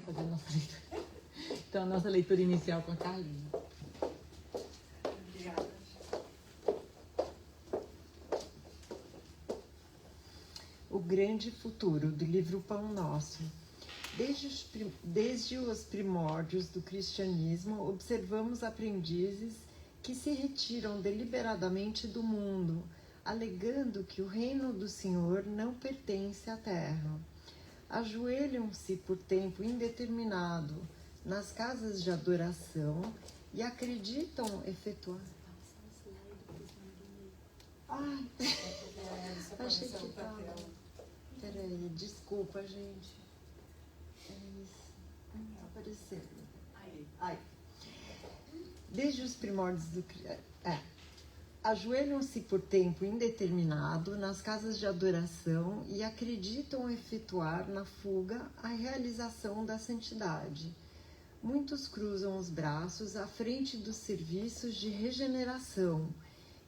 fazer a nossa leitura. Então, a nossa leitura inicial com a Carlinha. Obrigada. O Grande Futuro, do livro Pão Nosso. Desde os primórdios do cristianismo, observamos aprendizes que se retiram deliberadamente do mundo, alegando que o reino do Senhor não pertence à terra. Ajoelham-se por tempo indeterminado nas casas de adoração e acreditam efetuar... Ai, achei que estava... Peraí, desculpa, gente. É isso. Tá aparecendo. Ai. Desde os primórdios do... Ajoelham-se por tempo indeterminado nas casas de adoração e acreditam efetuar na fuga a realização da santidade. Muitos cruzam os braços à frente dos serviços de regeneração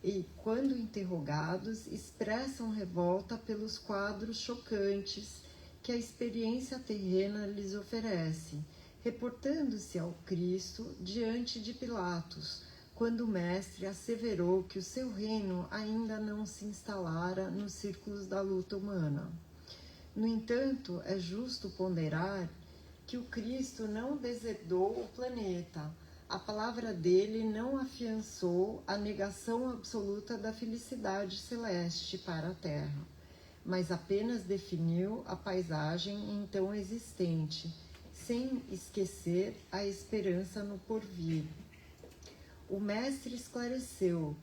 e, quando interrogados, expressam revolta pelos quadros chocantes que a experiência terrena lhes oferece, reportando-se ao Cristo diante de Pilatos, quando o mestre asseverou que o seu reino ainda não se instalara nos círculos da luta humana. No entanto, é justo ponderar que o Cristo não deserdou o planeta. A palavra dele não afiançou a negação absoluta da felicidade celeste para a Terra, mas apenas definiu a paisagem então existente, sem esquecer a esperança no porvir. O mestre esclareceu,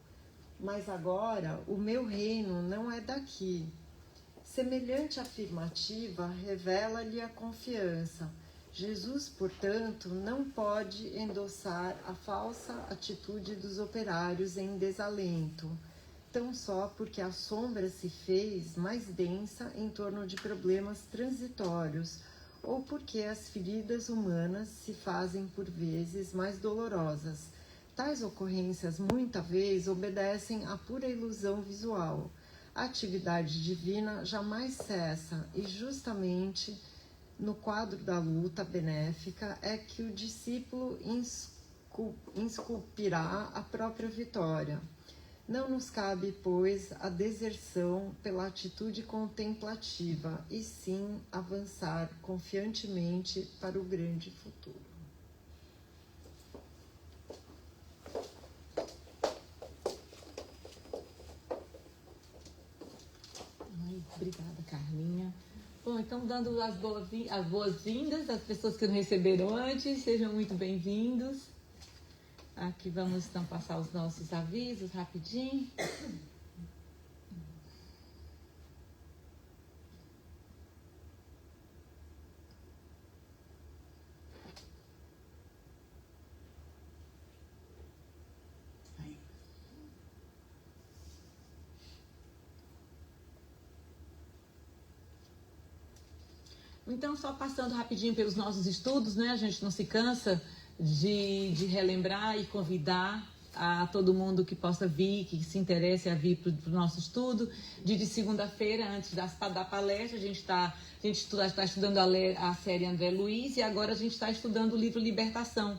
mas agora o meu reino não é daqui. Semelhante afirmativa revela-lhe a confiança. Jesus, portanto, não pode endossar a falsa atitude dos operários em desalento, tão só porque a sombra se fez mais densa em torno de problemas transitórios, ou porque as feridas humanas se fazem por vezes mais dolorosas. Tais ocorrências, muitas vezes, obedecem à pura ilusão visual. A atividade divina jamais cessa e, justamente, no quadro da luta benéfica, é que o discípulo esculpirá a própria vitória. Não nos cabe, pois, a deserção pela atitude contemplativa, e sim avançar confiantemente para o grande futuro. Obrigada, Carlinha. Bom, então, dando as boas-vindas às pessoas que não receberam antes, sejam muito bem-vindos. Aqui vamos, então, passar os nossos avisos rapidinho. Então, só passando rapidinho pelos nossos estudos, né? A gente não se cansa de relembrar e convidar a todo mundo que possa vir, que se interesse a vir para o nosso estudo. De segunda-feira, antes da palestra, a gente está estudando a série André Luiz, e agora a gente está estudando o livro Libertação.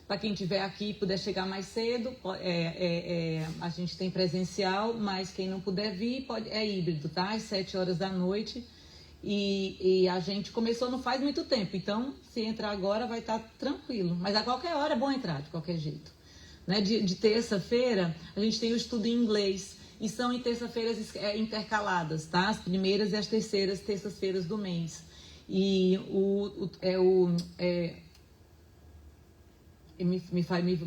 Para quem estiver aqui e puder chegar mais cedo, a gente tem presencial, mas quem não puder vir, é híbrido, tá? Às 7 horas da noite. E a gente começou não faz muito tempo, então se entrar agora vai estar tranquilo, mas a qualquer hora é bom entrar, de qualquer jeito, né? De terça-feira a gente tem o estudo em inglês, e são em terça-feiras intercaladas, tá? As primeiras e as terceiras terças-feiras do mês. E me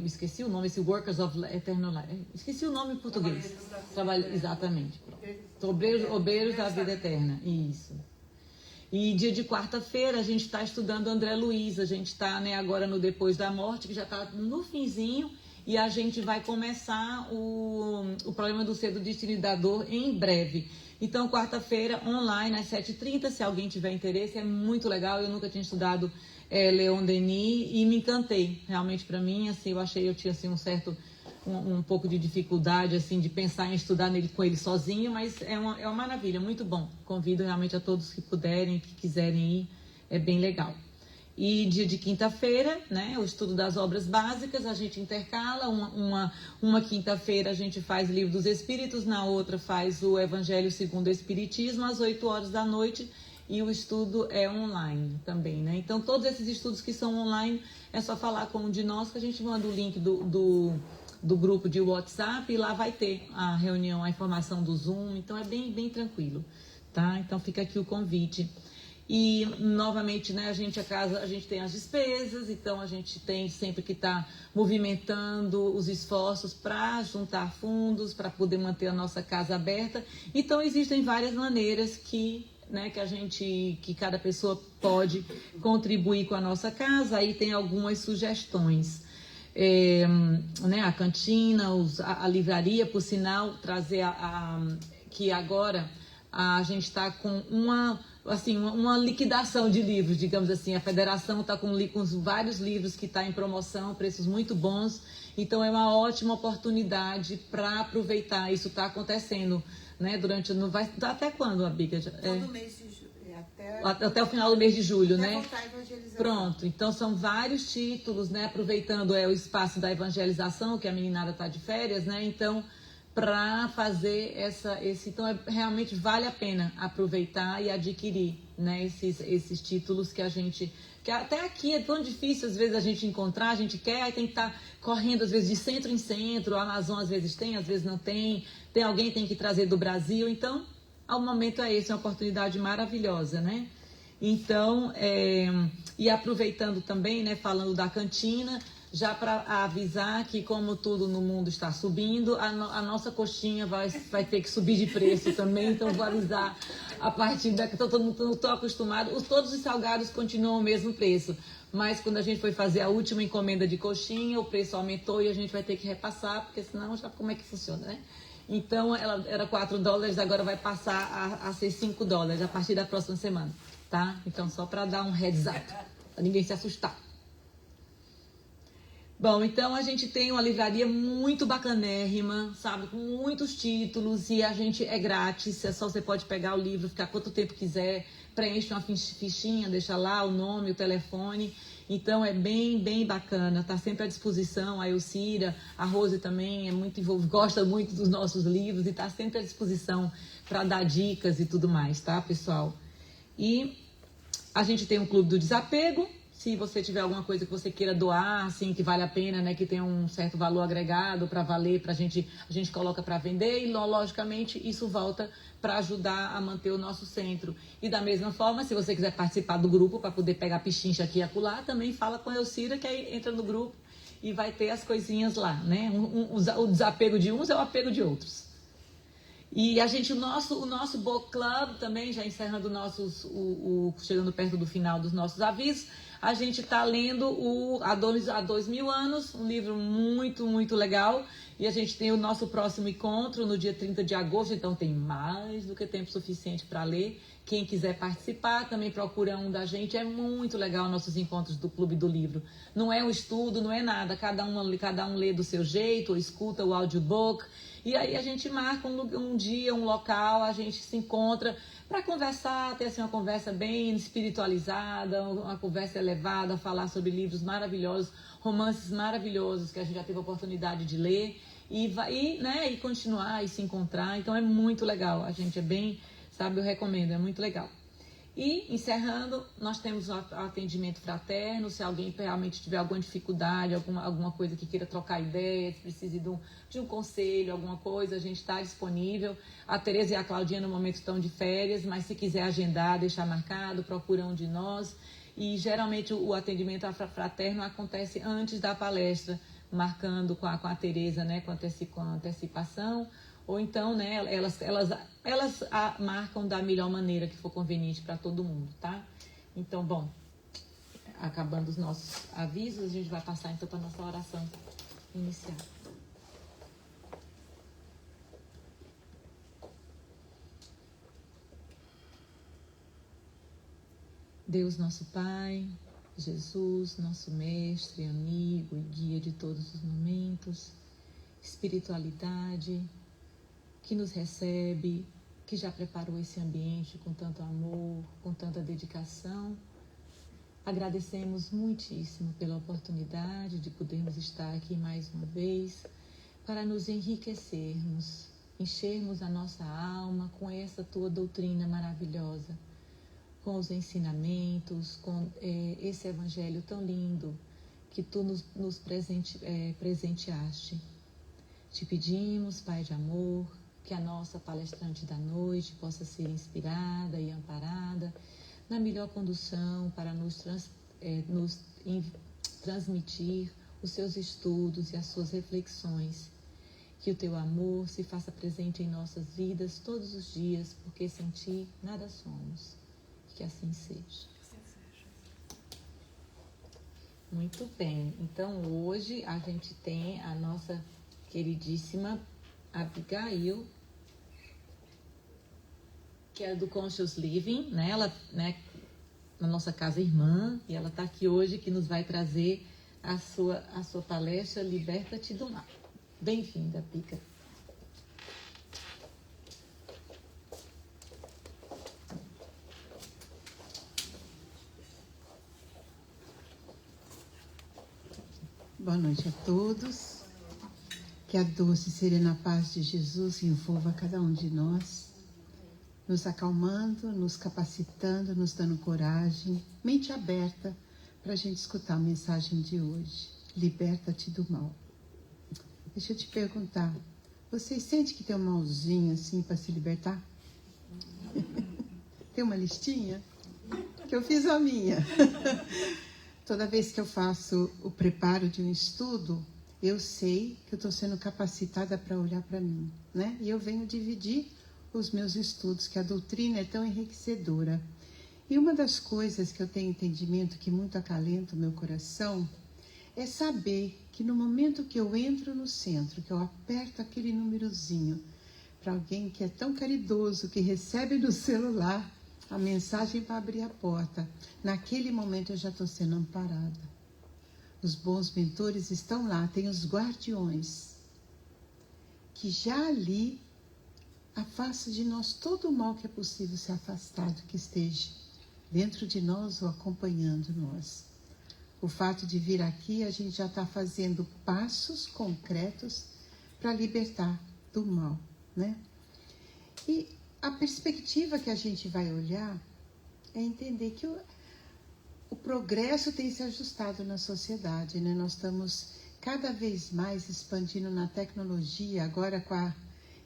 esqueci o nome, esse Workers of Eternal Life, esqueci o nome em português. Exatamente. Obreiros da Vida Eterna, isso. E dia de quarta-feira a gente está estudando André Luiz, a gente está, né, agora no Depois da Morte, que já está no finzinho, e a gente vai começar o problema do ser do destino da dor em breve. Então, quarta-feira, online, às 7h30, se alguém tiver interesse, é muito legal. Eu nunca tinha estudado Leon Denis e me encantei. Realmente, para mim, assim, eu tinha assim, um pouco de dificuldade assim, de pensar em estudar com ele sozinho, mas é uma maravilha, muito bom. Convido realmente a todos que puderem, que quiserem ir, é bem legal. E dia de quinta-feira, né, o estudo das obras básicas, a gente intercala, uma quinta-feira a gente faz o Livro dos Espíritos, na outra faz o Evangelho segundo o Espiritismo, às 8 horas da noite, e o estudo é online também, né? Então, todos esses estudos que são online, é só falar com um de nós, que a gente manda o link do grupo de WhatsApp, e lá vai ter a reunião, a informação do Zoom, então é bem tranquilo, tá? Então, fica aqui o convite. E, novamente, né, a gente tem as despesas, então a gente tem sempre que estar movimentando os esforços para juntar fundos, para poder manter a nossa casa aberta. Então, existem várias maneiras que cada pessoa pode contribuir com a nossa casa. Aí tem algumas sugestões. Né, a cantina, a livraria, por sinal, trazer que agora a gente está com uma liquidação de livros, digamos assim. A federação está com vários livros que está em promoção, preços muito bons. Então, é uma ótima oportunidade para aproveitar. Isso está acontecendo, né, até quando, Abiga? Todo mês de julho. Até o final do mês de julho, né? Voltar a evangelização. Pronto, então são vários títulos, né? Aproveitando o espaço da evangelização, que a meninada está de férias, né? Então, para fazer então realmente vale a pena aproveitar e adquirir, né, esses títulos que até aqui é tão difícil às vezes a gente encontrar, a gente quer, aí tem que estar correndo às vezes de centro em centro, a Amazon às vezes tem, às vezes não tem alguém tem que trazer do Brasil, então ao momento é esse, é uma oportunidade maravilhosa, né? Então, e aproveitando também, né, falando da cantina, já para avisar que, como tudo no mundo está subindo, a nossa coxinha vai ter que subir de preço também. Então, vou avisar a partir daqui. Não estou acostumado. Todos os salgados continuam o mesmo preço. Mas quando a gente foi fazer a última encomenda de coxinha, o preço aumentou e a gente vai ter que repassar, porque senão já como é que funciona, né? Então, ela era $4, agora vai passar a ser $5 a partir da próxima semana, tá? Então, só para dar um heads up, para ninguém se assustar. Bom, então a gente tem uma livraria muito bacanérrima, sabe? Com muitos títulos e a gente é grátis, é só você pode pegar o livro, ficar quanto tempo quiser, preenche uma fichinha, deixa lá o nome, o telefone. Então é bem bacana, tá sempre à disposição. A Elcira, a Rose também gosta muito dos nossos livros e tá sempre à disposição para dar dicas e tudo mais, tá, pessoal? E a gente tem um clube do desapego. Se você tiver alguma coisa que você queira doar, assim, que vale a pena, né, que tem um certo valor agregado para valer, a gente coloca para vender e, logicamente, isso volta para ajudar a manter o nosso centro. E da mesma forma, se você quiser participar do grupo para poder pegar pichincha aqui e acolá, também fala com a Elcira, que aí entra no grupo e vai ter as coisinhas lá, né? O desapego de uns é o apego de outros. E o nosso book club também, já encerrando chegando perto do final dos nossos avisos, a gente está lendo Há 2000 anos, um livro muito legal. E a gente tem o nosso próximo encontro no dia 30 de agosto, então tem mais do que tempo suficiente para ler. Quem quiser participar, também procura um da gente. É muito legal nossos encontros do Clube do Livro. Não é um estudo, não é nada. Cada um lê do seu jeito, ou escuta o audiobook. E aí a gente marca um dia, um local, a gente se encontra para conversar, ter assim, uma conversa bem espiritualizada, uma conversa elevada, falar sobre livros maravilhosos, romances maravilhosos que a gente já teve a oportunidade de ler e continuar e se encontrar. Então é muito legal, a gente eu recomendo, é muito legal. E, encerrando, nós temos o atendimento fraterno. Se alguém realmente tiver alguma dificuldade, alguma coisa que queira trocar ideias, precise de um conselho, alguma coisa, a gente está disponível. A Tereza e a Claudinha, no momento, estão de férias, mas se quiser agendar, deixar marcado, procura um de nós. E, geralmente, o atendimento fraterno acontece antes da palestra, marcando com a Tereza, né, com antecipação. Ou então, né, elas marcam da melhor maneira que for conveniente para todo mundo, tá? Então, bom, acabando os nossos avisos, a gente vai passar então para a nossa oração inicial. Deus, nosso Pai, Jesus, nosso mestre, amigo e guia de todos os momentos, espiritualidade, que nos recebe, que já preparou esse ambiente com tanto amor, com tanta dedicação. Agradecemos muitíssimo pela oportunidade de podermos estar aqui mais uma vez para nos enriquecermos, enchermos a nossa alma com essa tua doutrina maravilhosa, com os ensinamentos, com esse evangelho tão lindo que tu nos presenteaste. Te pedimos, Pai de amor, que a nossa palestrante da noite possa ser inspirada e amparada na melhor condução para nos transmitir os seus estudos e as suas reflexões. Que o teu amor se faça presente em nossas vidas todos os dias, porque sem ti nada somos. Que assim seja. Muito bem. Então, hoje a gente tem a nossa queridíssima Abigail, que é do Conscious Living, né? Ela, né, na nossa casa irmã, e ela está aqui hoje que nos vai trazer a sua palestra Liberta-te do Mal. Bem-vinda, Pica. Boa noite a todos. Que a doce e serena paz de Jesus envolva cada um de nós, nos acalmando, nos capacitando, nos dando coragem, mente aberta para a gente escutar a mensagem de hoje. Liberta-te do mal. Deixa eu te perguntar, vocês sentem que tem um malzinho assim para se libertar? Tem uma listinha? Que eu fiz a minha. Toda vez que eu faço o preparo de um estudo, eu sei que eu estou sendo capacitada para olhar para mim, né? E eu venho dividir os meus estudos, que a doutrina é tão enriquecedora. E uma das coisas que eu tenho entendimento que muito acalenta o meu coração é saber que no momento que eu entro no centro, que eu aperto aquele númerozinho para alguém que é tão caridoso, que recebe no celular a mensagem para abrir a porta, naquele momento eu já estou sendo amparada. Os bons mentores estão lá, tem os guardiões, que já ali afasta de nós todo o mal que é possível ser afastado, que esteja dentro de nós ou acompanhando nós. O fato de vir aqui, a gente já está fazendo passos concretos para libertar do mal, né? E a perspectiva que a gente vai olhar é entender que o progresso tem se ajustado na sociedade, né? Nós estamos cada vez mais expandindo na tecnologia, agora com a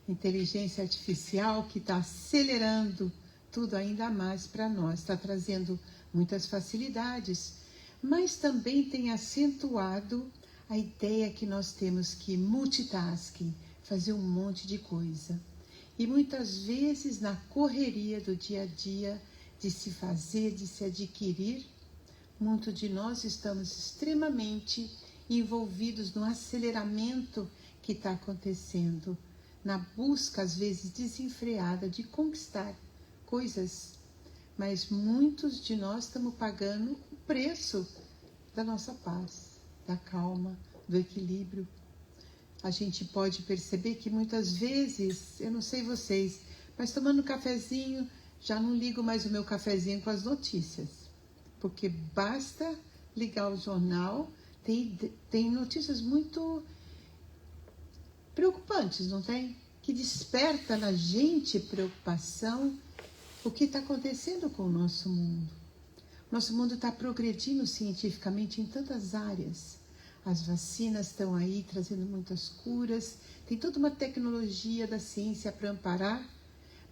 inteligência artificial que está acelerando tudo ainda mais para nós, está trazendo muitas facilidades, mas também tem acentuado a ideia que nós temos que multitasking, fazer um monte de coisa. E muitas vezes na correria do dia a dia, de se fazer, de se adquirir, muitos de nós estamos extremamente envolvidos no aceleramento que está acontecendo, na busca, às vezes, desenfreada de conquistar coisas. Mas muitos de nós estamos pagando o preço da nossa paz, da calma, do equilíbrio. A gente pode perceber que muitas vezes, eu não sei vocês, mas tomando um cafezinho, já não ligo mais o meu cafezinho com as notícias. Porque basta ligar o jornal, tem notícias muito preocupantes, não tem? Que desperta na gente preocupação o que está acontecendo com o nosso mundo. Nosso mundo está progredindo cientificamente em tantas áreas. As vacinas estão aí trazendo muitas curas, tem toda uma tecnologia da ciência para amparar,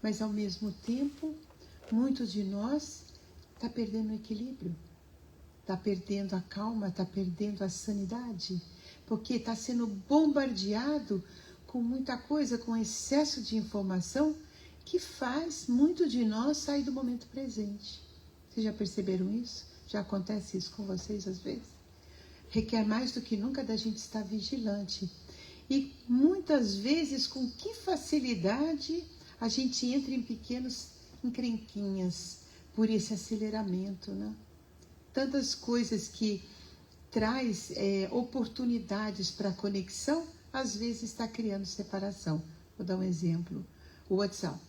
mas ao mesmo tempo, muitos de nós está perdendo o equilíbrio, está perdendo a calma, está perdendo a sanidade, porque está sendo bombardeado com muita coisa, com excesso de informação, que faz muito de nós sair do momento presente. Vocês já perceberam isso? Já acontece isso com vocês às vezes? Requer mais do que nunca da gente estar vigilante. E muitas vezes, com que facilidade a gente entra em pequenos encrenquinhas por esse aceleramento, né? Tantas coisas que traz oportunidades para conexão, às vezes está criando separação. Vou dar um exemplo. O WhatsApp.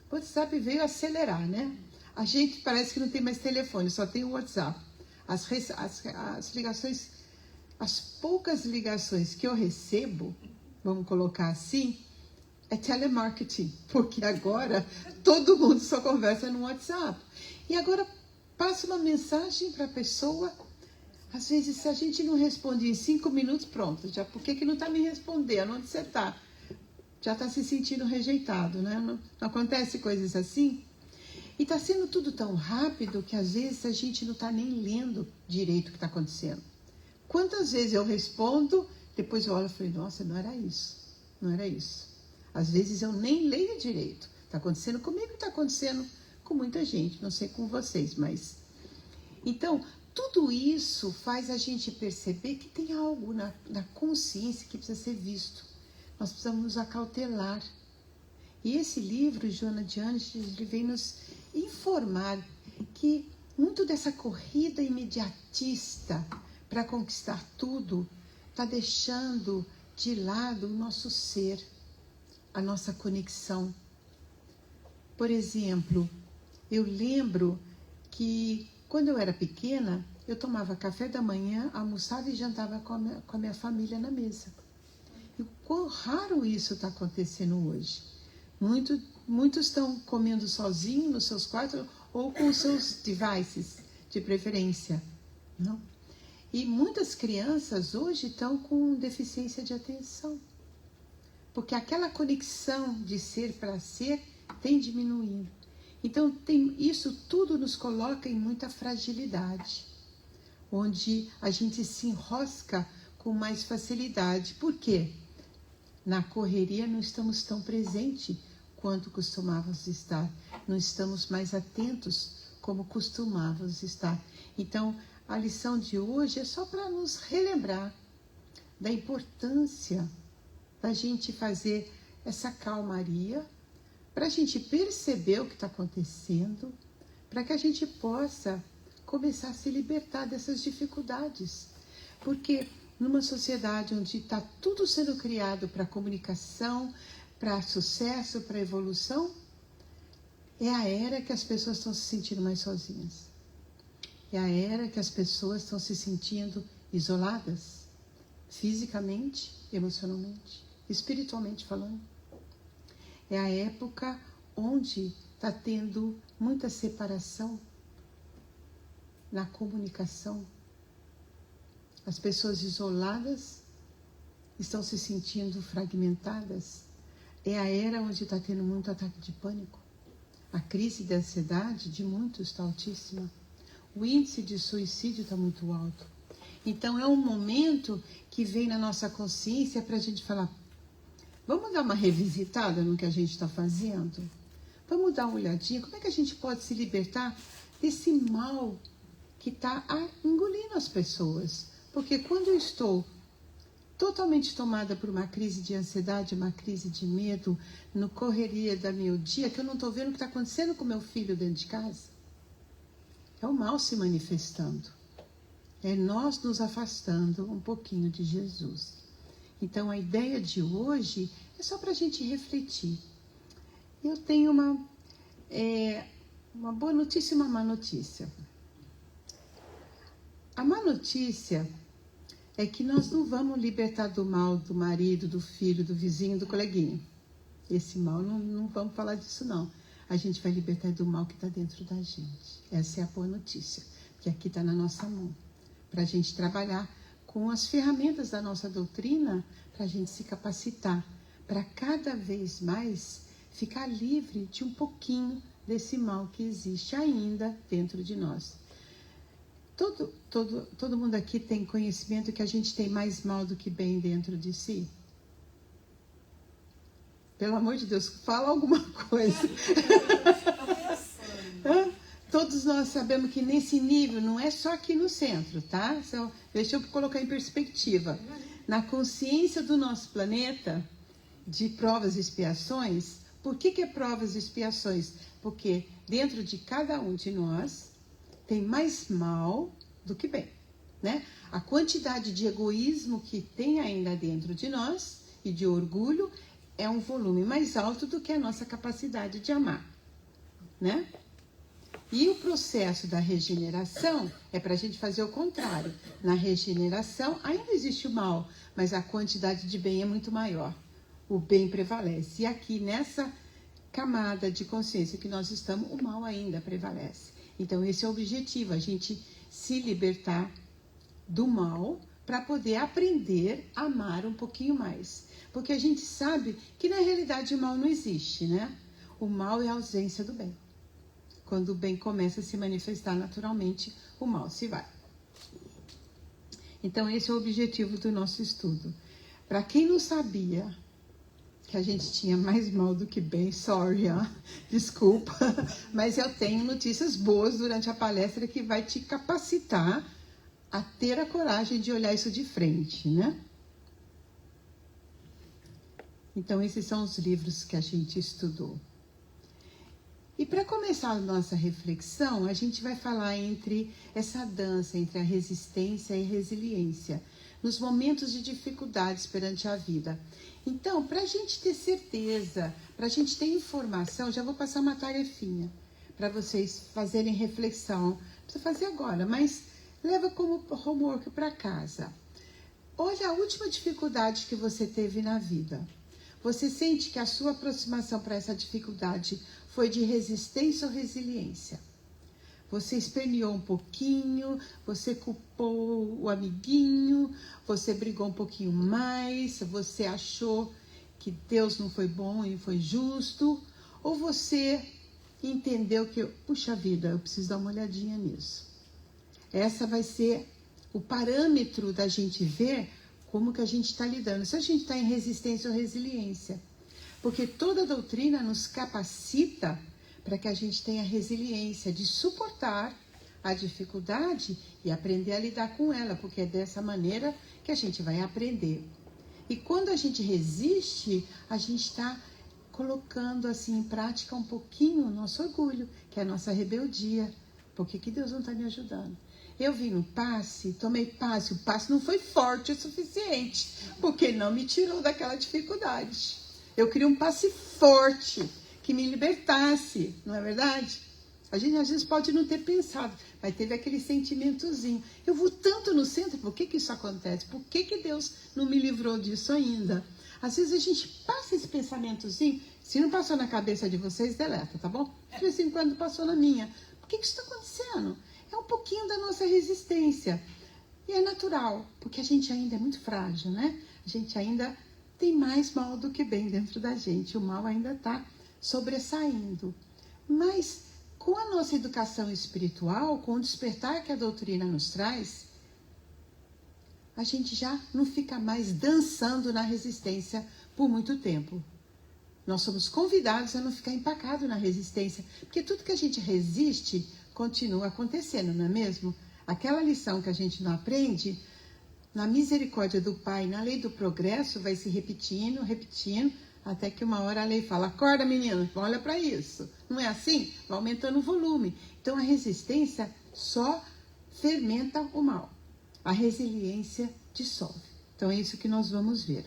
O WhatsApp veio acelerar, né? A gente parece que não tem mais telefone, só tem o WhatsApp. As ligações, as poucas ligações que eu recebo, vamos colocar assim, é telemarketing, porque agora todo mundo só conversa no WhatsApp. E agora passa uma mensagem para a pessoa, às vezes se a gente não responde em 5 minutos, pronto, já por que não está me respondendo? Onde você está? Já está se sentindo rejeitado, né? Não acontece coisas assim? E está sendo tudo tão rápido que às vezes a gente não está nem lendo direito o que está acontecendo. Quantas vezes eu respondo, depois eu olho e falo, nossa, não era isso, não era isso. Às vezes eu nem leio direito. Está acontecendo comigo, está acontecendo com muita gente, não sei com vocês, mas... Então, tudo isso faz a gente perceber que tem algo na consciência que precisa ser visto. Nós precisamos nos acautelar. E esse livro, Joana de Ângeles, ele vem nos informar que muito dessa corrida imediatista para conquistar tudo está deixando de lado o nosso ser, a nossa conexão. Por exemplo, eu lembro que quando eu era pequena, eu tomava café da manhã, almoçava e jantava com a minha família na mesa. E quão raro isso está acontecendo hoje. Muitos estão comendo sozinhos nos seus quartos ou com os seus devices, de preferência. Não? E muitas crianças hoje estão com deficiência de atenção. Porque aquela conexão de ser para ser tem diminuído. Então, isso tudo nos coloca em muita fragilidade, onde a gente se enrosca com mais facilidade. Por quê? Na correria não estamos tão presentes quanto costumávamos estar. Não estamos mais atentos como costumávamos estar. Então, a lição de hoje é só para nos relembrar da importância da gente fazer essa calmaria, para a gente perceber o que está acontecendo, para que a gente possa começar a se libertar dessas dificuldades. Porque numa sociedade onde está tudo sendo criado para comunicação, para sucesso, para evolução, é a era que as pessoas estão se sentindo mais sozinhas. É a era que as pessoas estão se sentindo isoladas, fisicamente, emocionalmente, espiritualmente falando. É a época onde está tendo muita separação na comunicação. As pessoas isoladas estão se sentindo fragmentadas. É a era onde está tendo muito ataque de pânico. A crise de ansiedade de muitos está altíssima. O índice de suicídio está muito alto. Então é um momento que vem na nossa consciência para a gente falar, vamos dar uma revisitada no que a gente está fazendo? Vamos dar uma olhadinha, como é que a gente pode se libertar desse mal que está engolindo as pessoas? Porque quando eu estou totalmente tomada por uma crise de ansiedade, uma crise de medo, no correria da meu dia, que eu não estou vendo o que está acontecendo com meu filho dentro de casa, é o mal se manifestando. É nós nos afastando um pouquinho de Jesus. Então, a ideia de hoje é só para a gente refletir. Eu tenho uma boa notícia e uma má notícia. A má notícia é que nós não vamos libertar do mal do marido, do filho, do vizinho, do coleguinha. Esse mal, não vamos falar disso não. A gente vai libertar do mal que está dentro da gente. Essa é a boa notícia, que aqui está na nossa mão. Para a gente trabalhar com as ferramentas da nossa doutrina, para a gente se capacitar, para cada vez mais ficar livre de um pouquinho desse mal que existe ainda dentro de nós. Todo mundo aqui tem conhecimento que a gente tem mais mal do que bem dentro de si? Pelo amor de Deus, fala alguma coisa. Todos nós sabemos que nesse nível, não é só aqui no centro, tá? Deixa eu colocar em perspectiva. Na consciência do nosso planeta, de provas e expiações, por que é provas e expiações? Porque dentro de cada um de nós tem mais mal do que bem, né? A quantidade de egoísmo que tem ainda dentro de nós e de orgulho é um volume mais alto do que a nossa capacidade de amar, né? E o processo da regeneração é para a gente fazer o contrário. Na regeneração ainda existe o mal, mas a quantidade de bem é muito maior. O bem prevalece. E aqui nessa camada de consciência que nós estamos, o mal ainda prevalece. Então esse é o objetivo, a gente se libertar do mal para poder aprender a amar um pouquinho mais. Porque a gente sabe que na realidade o mal não existe, né? O mal é a ausência do bem. Quando o bem começa a se manifestar naturalmente, o mal se vai. Então esse é o objetivo do nosso estudo. Para quem não sabia que a gente tinha mais mal do que bem, sorry, desculpa, mas eu tenho notícias boas durante a palestra que vai te capacitar a ter a coragem de olhar isso de frente, né? Então esses são os livros que a gente estudou. E para começar a nossa reflexão, a gente vai falar entre essa dança, entre a resistência e a resiliência, nos momentos de dificuldades perante a vida. Então, para a gente ter certeza, para a gente ter informação, já vou passar uma tarefinha para vocês fazerem reflexão. Não precisa fazer agora, mas leva como homework para casa. Olha a última dificuldade que você teve na vida. Você sente que a sua aproximação para essa dificuldade foi de resistência ou resiliência? Você esperneou um pouquinho, você culpou o amiguinho, você brigou um pouquinho mais, você achou que Deus não foi bom e foi justo, ou você entendeu que, puxa vida, eu preciso dar uma olhadinha nisso. Essa vai ser o parâmetro da gente ver como que a gente está lidando, se a gente está em resistência ou resiliência. Porque toda doutrina nos capacita para que a gente tenha resiliência de suportar a dificuldade e aprender a lidar com ela, porque é dessa maneira que a gente vai aprender. E quando a gente resiste, a gente está colocando assim em prática um pouquinho o nosso orgulho, que é a nossa rebeldia. Por que Deus não está me ajudando? Eu vim no passe, tomei passe, o passe não foi forte o suficiente, porque não me tirou daquela dificuldade. Eu queria um passe forte, que me libertasse, não é verdade? A gente às vezes pode não ter pensado, mas teve aquele sentimentozinho. Eu vou tanto no centro, por que isso acontece? Por que Deus não me livrou disso ainda? Às vezes a gente passa esse pensamentozinho, se não passou na cabeça de vocês, deleta, tá bom? De vez em quando passou na minha. Por que isso está acontecendo? É um pouquinho da nossa resistência. E é natural, porque a gente ainda é muito frágil, né? A gente ainda tem mais mal do que bem dentro da gente. O mal ainda está sobressaindo. Mas com a nossa educação espiritual, com o despertar que a doutrina nos traz, a gente já não fica mais dançando na resistência por muito tempo. Nós somos convidados a não ficar empacado na resistência, porque tudo que a gente resiste continua acontecendo, não é mesmo? Aquela lição que a gente não aprende, na misericórdia do Pai, na lei do progresso, vai se repetindo, até que uma hora a lei fala, acorda menino, olha para isso. Não é assim? Vai aumentando o volume. Então a resistência só fermenta o mal. A resiliência dissolve. Então é isso que nós vamos ver.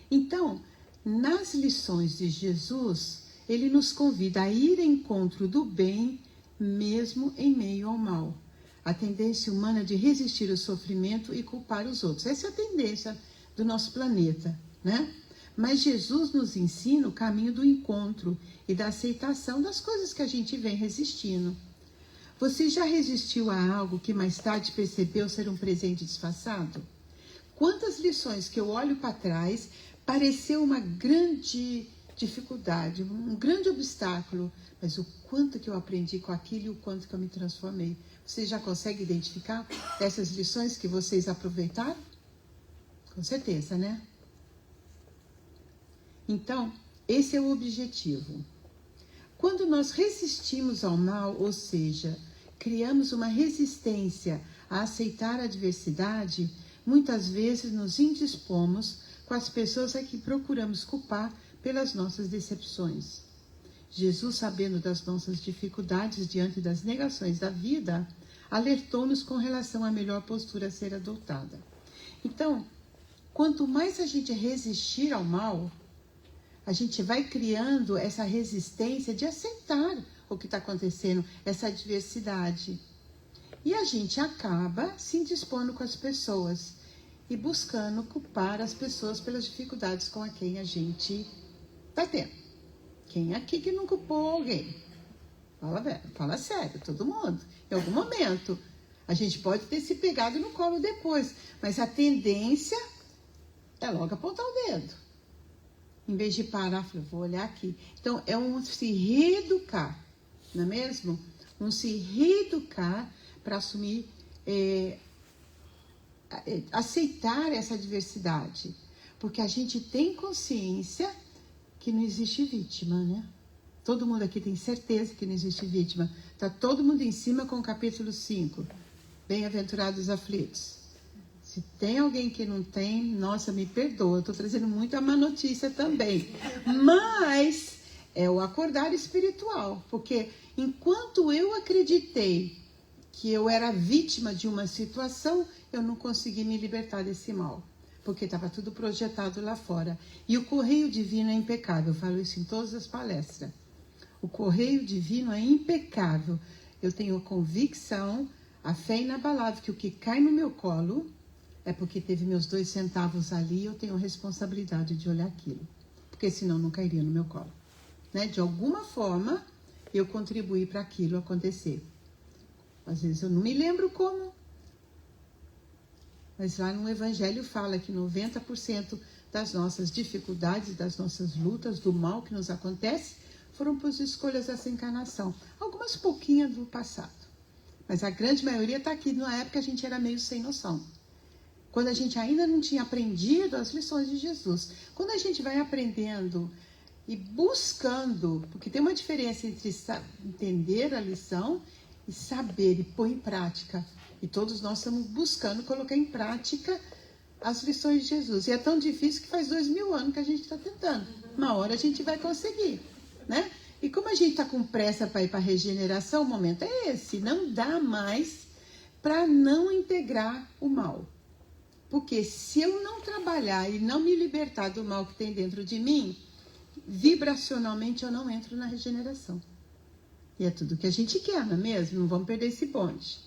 Então, nas lições de Jesus, ele nos convida a ir ao encontro do bem, mesmo em meio ao mal. A tendência humana de resistir ao sofrimento e culpar os outros. Essa é a tendência do nosso planeta, né? Mas Jesus nos ensina o caminho do encontro e da aceitação das coisas que a gente vem resistindo. Você já resistiu a algo que mais tarde percebeu ser um presente disfarçado? Quantas lições que eu olho para trás pareceu uma grande dificuldade, um grande obstáculo, mas o quanto que eu aprendi com aquilo e o quanto que eu me transformei. Vocês já conseguem identificar essas lições que vocês aproveitaram? Com certeza, né? Então, esse é o objetivo. Quando nós resistimos ao mal, ou seja, criamos uma resistência a aceitar a adversidade, muitas vezes nos indispomos com as pessoas a que procuramos culpar pelas nossas decepções. Jesus, sabendo das nossas dificuldades diante das negações da vida, alertou-nos com relação à melhor postura a ser adotada. Então, quanto mais a gente resistir ao mal, a gente vai criando essa resistência de aceitar o que está acontecendo, essa adversidade. E a gente acaba se indispondo com as pessoas e buscando culpar as pessoas pelas dificuldades com quem a gente está tendo. Quem aqui que não culpou alguém? Fala sério, todo mundo. Em algum momento, a gente pode ter se pegado no colo depois, mas a tendência é logo apontar o dedo. Em vez de parar, falar, vou olhar aqui. Então, é um se reeducar, não é mesmo? Um se reeducar para assumir, aceitar essa diversidade. Porque a gente tem consciência que não existe vítima, né? Todo mundo aqui tem certeza que não existe vítima. Está todo mundo em cima com o capítulo 5. Bem-aventurados aflitos. Se tem alguém que não tem, nossa, me perdoa. Eu estou trazendo muita má notícia também. Mas é o acordar espiritual. Porque enquanto eu acreditei que eu era vítima de uma situação, eu não consegui me libertar desse mal. Porque estava tudo projetado lá fora. E o correio divino é impecável. Eu falo isso em todas as palestras. O correio divino é impecável. Eu tenho convicção, a fé inabalável, que o que cai no meu colo é porque teve meus 2 centavos ali e eu tenho responsabilidade de olhar aquilo. Porque senão não cairia no meu colo. Né? De alguma forma, eu contribuí para aquilo acontecer. Às vezes eu não me lembro como. Mas lá no Evangelho fala que 90% das nossas dificuldades, das nossas lutas, do mal que nos acontece, foram por escolhas dessa encarnação. Algumas pouquinhas do passado. Mas a grande maioria está aqui. Na época a gente era meio sem noção. Quando a gente ainda não tinha aprendido as lições de Jesus. Quando a gente vai aprendendo e buscando, porque tem uma diferença entre entender a lição e saber e pôr em prática. E todos nós estamos buscando colocar em prática as lições de Jesus. E é tão difícil que faz 2000 anos que a gente está tentando. Uma hora a gente vai conseguir. Né? E como a gente está com pressa para ir para a regeneração, o momento é esse. Não dá mais para não integrar o mal. Porque se eu não trabalhar e não me libertar do mal que tem dentro de mim, vibracionalmente eu não entro na regeneração. E é tudo que a gente quer, não é mesmo? Não vamos perder esse bonde.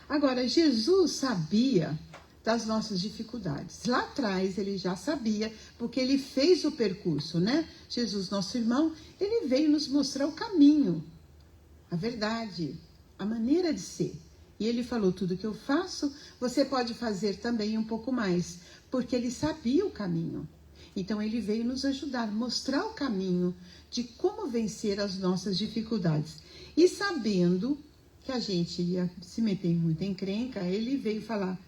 Agora, Jesus sabia das nossas dificuldades. Lá atrás ele já sabia, porque ele fez o percurso, né? Jesus, nosso irmão, ele veio nos mostrar o caminho, a verdade, a maneira de ser. E ele falou, tudo que eu faço, você pode fazer também um pouco mais, porque ele sabia o caminho. Então ele veio nos ajudar, mostrar o caminho de como vencer as nossas dificuldades. E sabendo que a gente ia se meter em muita encrenca, ele veio falar,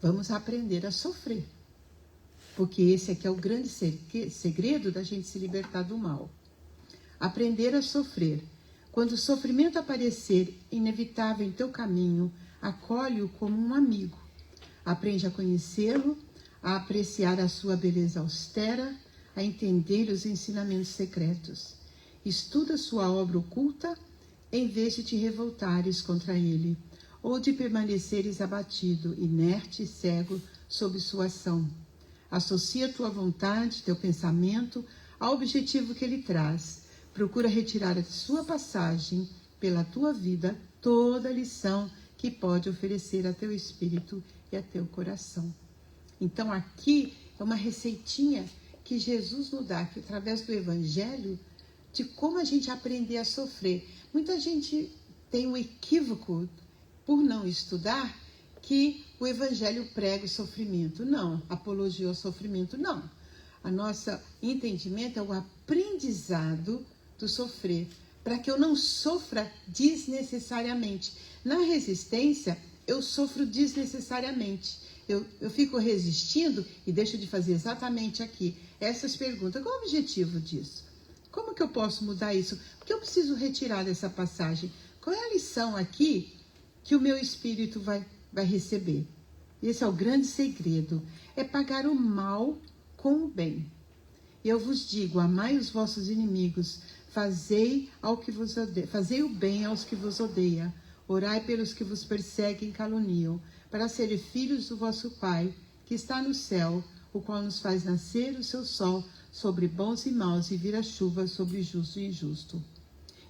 vamos aprender a sofrer. Porque esse aqui é o grande segredo da gente se libertar do mal. Aprender a sofrer. Quando o sofrimento aparecer inevitável em teu caminho, acolhe-o como um amigo. Aprende a conhecê-lo, a apreciar a sua beleza austera, a entender os ensinamentos secretos. Estuda sua obra oculta, em vez de te revoltares contra ele, ou de permaneceres abatido, inerte e cego sob sua ação. Associa tua vontade, teu pensamento, ao objetivo que ele traz. Procura retirar de sua passagem, pela tua vida, toda a lição que pode oferecer a teu espírito e a teu coração. Então aqui é uma receitinha que Jesus nos dá, que através do Evangelho, de como a gente aprender a sofrer. Muita gente tem um equívoco, por não estudar, que o Evangelho prega o sofrimento. Não, apologia ao sofrimento, não. A nosso entendimento é o aprendizado do sofrer, para que eu não sofra desnecessariamente. Na resistência, eu sofro desnecessariamente. Eu fico resistindo e deixo de fazer exatamente aqui essas perguntas. Qual o objetivo disso? Como que eu posso mudar isso? Porque eu preciso retirar dessa passagem. Qual é a lição aqui que o meu espírito vai receber? Esse é o grande segredo. É pagar o mal com o bem. Eu vos digo, amai os vossos inimigos, fazei o bem aos que vos odeiam, orai pelos que vos perseguem e caluniam, para serem filhos do vosso Pai, que está no céu. o qual nos faz nascer o seu sol sobre bons e maus e vira chuva sobre justo e injusto.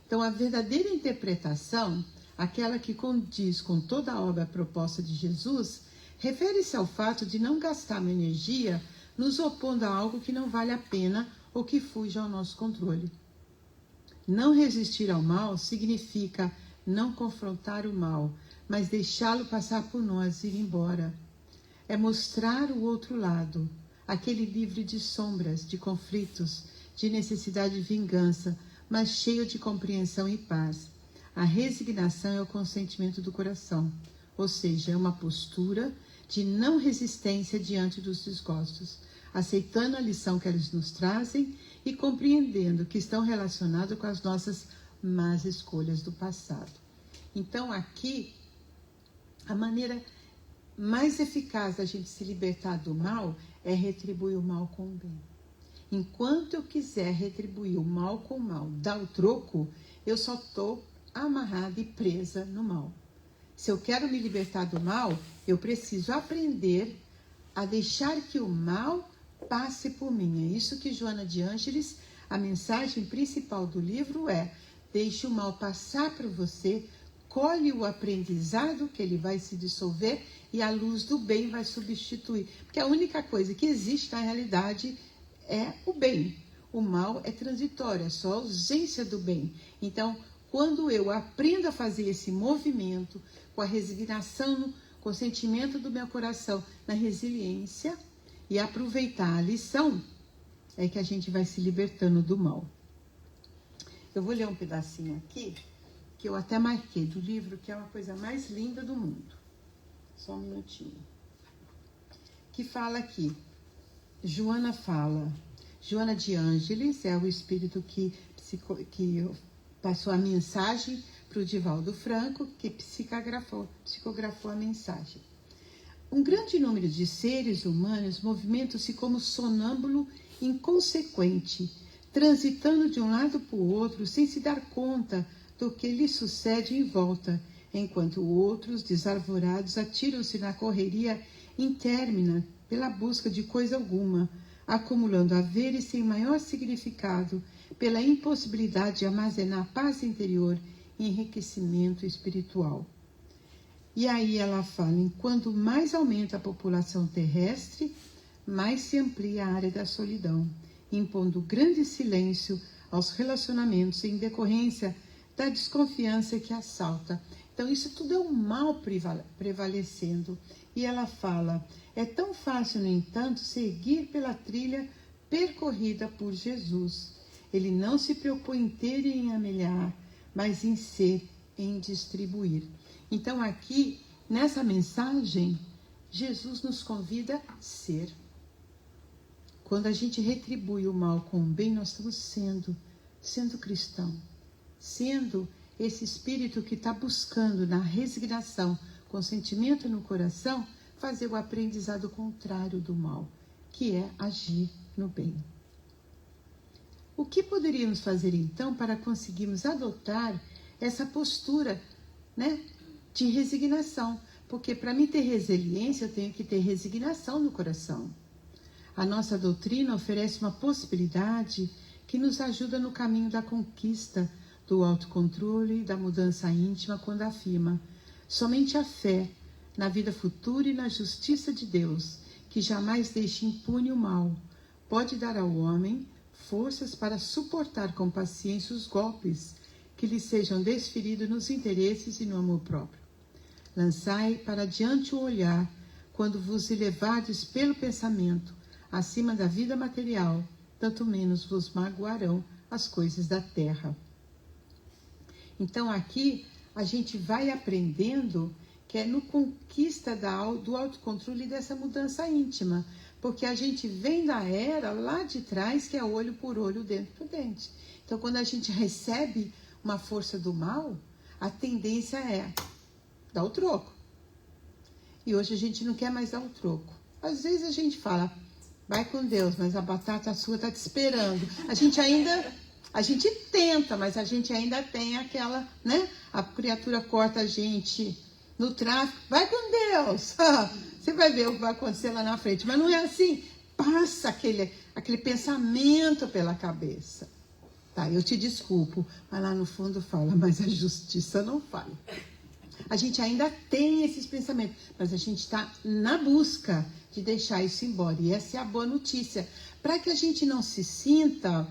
Então, a verdadeira interpretação, aquela que condiz com toda a obra proposta de Jesus, refere-se ao fato de não gastar uma energia nos opondo a algo que não vale a pena ou que fuja ao nosso controle. Não resistir ao mal significa não confrontar o mal, mas deixá-lo passar por nós e ir embora. É mostrar o outro lado, aquele livre de sombras, de conflitos, de necessidade de vingança, mas cheio de compreensão e paz. A resignação é o consentimento do coração, ou seja, é uma postura de não resistência diante dos desgostos, aceitando a lição que eles nos trazem e compreendendo que estão relacionados com as nossas más escolhas do passado. Então, aqui, a maneira mais eficaz da gente se libertar do mal é retribuir o mal com o bem. Enquanto eu quiser retribuir o mal com o mal, dar o troco, eu só estou amarrada e presa no mal. Se eu quero me libertar do mal, eu preciso aprender a deixar que o mal passe por mim. É isso que Joana de Ângeles, a mensagem principal do livro é: deixe o mal passar por você, colhe o aprendizado que ele vai se dissolver e a luz do bem vai substituir. Porque a única coisa que existe na realidade é o bem. O mal é transitório, é só a ausência do bem. Então, quando eu aprendo a fazer esse movimento com a resignação, com o sentimento do meu coração, na resiliência e aproveitar a lição, é que a gente vai se libertando do mal. Eu vou ler um pedacinho aqui, que eu até marquei do livro, que é uma coisa mais linda do mundo. Só um minutinho. Que fala aqui. Joana de Ângeles é o espírito que passou a mensagem para o Divaldo Franco, que psicografou a mensagem. Um grande número de seres humanos movimentam-se como sonâmbulo inconsequente, transitando de um lado para o outro sem se dar conta do que lhe sucede em volta, enquanto outros, desarvorados, atiram-se na correria intermina pela busca de coisa alguma, acumulando haveres sem maior significado, pela impossibilidade de armazenar paz interior e enriquecimento espiritual. E aí ela fala, enquanto mais aumenta a população terrestre, mais se amplia a área da solidão, impondo grande silêncio aos relacionamentos em decorrência da desconfiança que assalta. Então, isso tudo é um mal prevalecendo. E ela fala, é tão fácil, no entanto, seguir pela trilha percorrida por Jesus. Ele não se preocupou em ter e em amelhar, mas em ser, em distribuir. Então, aqui, nessa mensagem, Jesus nos convida a ser. Quando a gente retribui o mal com o bem, nós estamos sendo cristão, sendo esse espírito que está buscando na resignação, com sentimento no coração, fazer o aprendizado contrário do mal, que é agir no bem. O que poderíamos fazer então para conseguirmos adotar essa postura, de resignação? Porque para mim ter resiliência, eu tenho que ter resignação no coração. A nossa doutrina oferece uma possibilidade que nos ajuda no caminho da conquista, do autocontrole e da mudança íntima, quando afirma: somente a fé na vida futura e na justiça de Deus, que jamais deixa impune o mal, pode dar ao homem forças para suportar com paciência os golpes que lhe sejam desferidos nos interesses e no amor próprio. Lançai para diante o olhar, quando vos elevardes pelo pensamento acima da vida material, tanto menos vos magoarão as coisas da terra. Então aqui a gente vai aprendendo que é no conquista do autocontrole e dessa mudança íntima, porque a gente vem da era lá de trás, que é olho por olho, dente por dente. Então quando a gente recebe uma força do mal, a tendência é dar o troco. E hoje a gente não quer mais dar o troco. Às vezes a gente fala, vai com Deus, mas a batata sua está te esperando. A gente tenta, mas a gente ainda tem aquela, a criatura corta a gente no tráfico, vai com Deus, você vai ver o que vai acontecer lá na frente. Mas não é assim. passa aquele pensamento pela cabeça. Tá, eu te desculpo, mas lá no fundo fala, mas a justiça não falha. A gente ainda tem esses pensamentos, mas a gente está na busca de deixar isso embora. E essa é a boa notícia, para que a gente não se sinta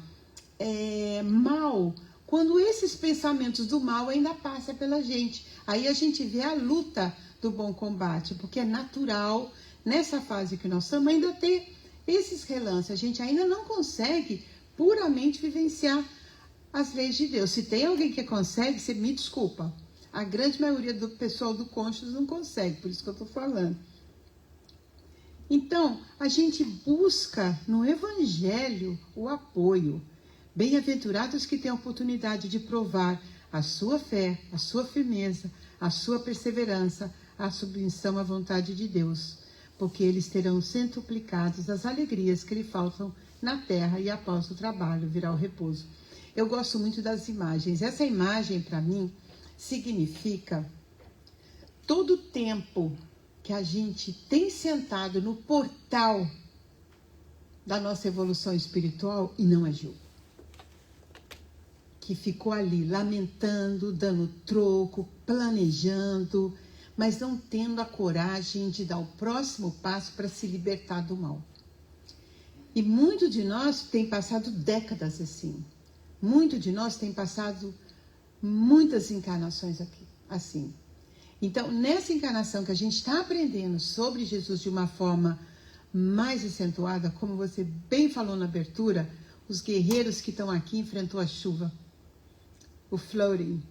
mal quando esses pensamentos do mal ainda passam pela gente. Aí a gente vê a luta do bom combate, porque é natural, nessa fase que nós estamos, ainda ter esses relances. A gente ainda não consegue puramente vivenciar as leis de Deus. Se tem alguém que consegue, você me desculpa. A grande maioria do pessoal do Conscious não consegue, por isso que eu estou falando. Então, a gente busca no Evangelho o apoio. Bem-aventurados que têm a oportunidade de provar a sua fé, a sua firmeza, a sua perseverança, a submissão à vontade de Deus, porque eles terão centuplicados as alegrias que lhe faltam na terra e após o trabalho virá o repouso. Eu gosto muito das imagens. Essa imagem, para mim, significa todo o tempo que a gente tem sentado no portal da nossa evolução espiritual e não agiu. Que ficou ali lamentando, dando troco, planejando, mas não tendo a coragem de dar o próximo passo para se libertar do mal. E muito de nós tem passado décadas assim. Muito de nós tem passado muitas encarnações aqui, assim. Então, nessa encarnação que a gente está aprendendo sobre Jesus de uma forma mais acentuada, como você bem falou na abertura, os guerreiros que estão aqui enfrentou a chuva. O floating,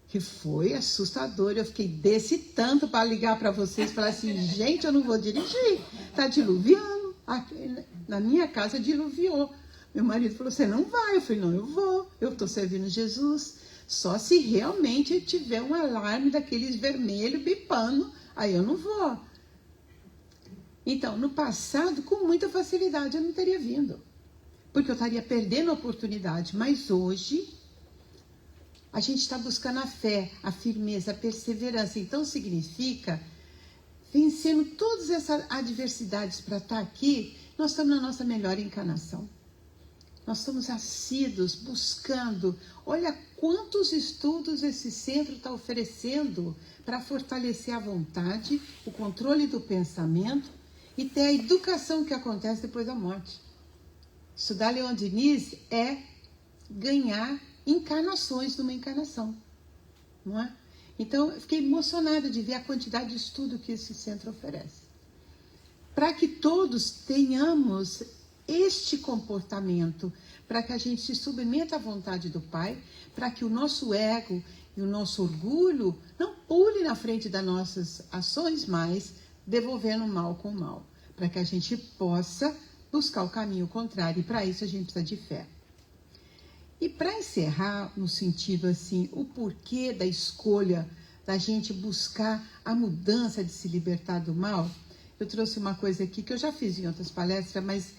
que foi assustador. Eu fiquei desse tanto para ligar para vocês e falar assim, gente, eu não vou dirigir, está diluviando. Aqui, na minha casa diluviou. Meu marido falou, você não vai? Eu falei, não, eu vou. Eu estou servindo Jesus. Só se realmente tiver um alarme daqueles vermelhos bipando, aí eu não vou. Então, no passado, com muita facilidade, eu não teria vindo. Porque eu estaria perdendo a oportunidade. Mas hoje, a gente está buscando a fé, a firmeza, a perseverança. Então, significa, vencendo todas essas adversidades para estar aqui, nós estamos na nossa melhor encarnação. Nós estamos assíduos, buscando. Olha quantos estudos esse centro está oferecendo para fortalecer a vontade, o controle do pensamento e ter a educação que acontece depois da morte. Estudar Leon Denis é ganhar encarnações numa encarnação, não é? Então, eu fiquei emocionada de ver a quantidade de estudo que esse centro oferece. Para que todos tenhamos este comportamento, para que a gente se submeta à vontade do Pai, para que o nosso ego e o nosso orgulho não pule na frente das nossas ações, mas devolvendo o mal com o mal, para que a gente possa buscar o caminho contrário, e para isso a gente precisa de fé. E para encerrar, no sentido assim, o porquê da escolha da gente buscar a mudança de se libertar do mal, eu trouxe uma coisa aqui que eu já fiz em outras palestras, mas